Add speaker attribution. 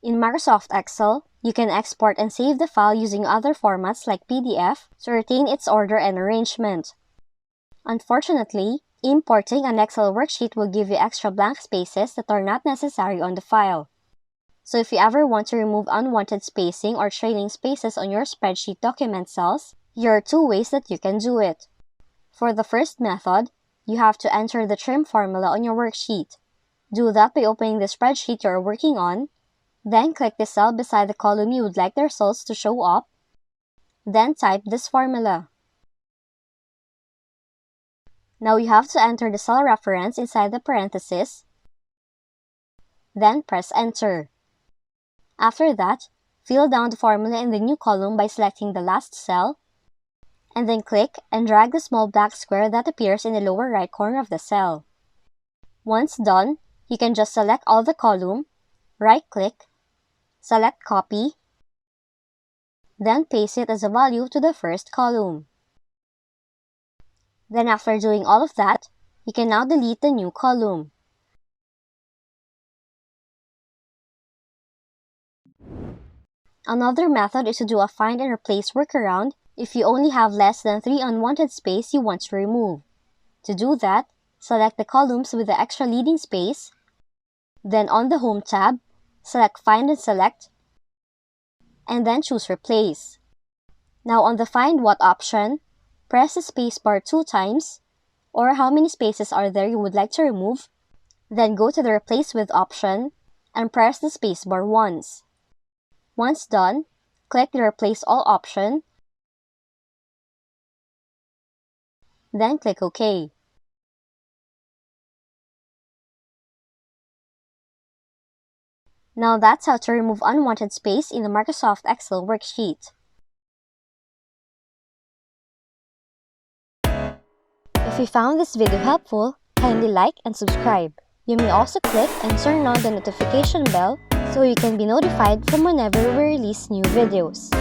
Speaker 1: In Microsoft Excel, you can export and save the file using other formats like PDF to retain its order and arrangement. Unfortunately, importing an Excel worksheet will give you extra blank spaces that are not necessary on the file. So if you ever want to remove unwanted spacing or trailing spaces on your spreadsheet document cells, here are two ways that you can do it. For the first method, you have to enter the trim formula on your worksheet. Do that by opening the spreadsheet you are working on, then click the cell beside the column you would like the results to show up, then type this formula. Now you have to enter the cell reference inside the parenthesis, then press Enter. After that, fill down the formula in the new column by selecting the last cell, and then click and drag the small black square that appears in the lower right corner of the cell. Once done, you can just select all the column, right-click, select Copy, then paste it as a value to the first column. Then after doing all of that, you can now delete the new column. Another method is to do a find and replace workaround if you only have less than 3 unwanted space you want to remove. To do that, select the columns with the extra leading space, then on the Home tab, select Find and Select, and then choose Replace. Now on the Find What option, press the spacebar 2 times, or how many spaces are there you would like to remove, then go to the Replace With option, and press the spacebar once. Once done, click the Replace All option, then click OK. Now that's how to remove unwanted space in the Microsoft Excel worksheet. If you found this video helpful, kindly like and subscribe. You may also click and turn on the notification bell so you can be notified from whenever we release new videos.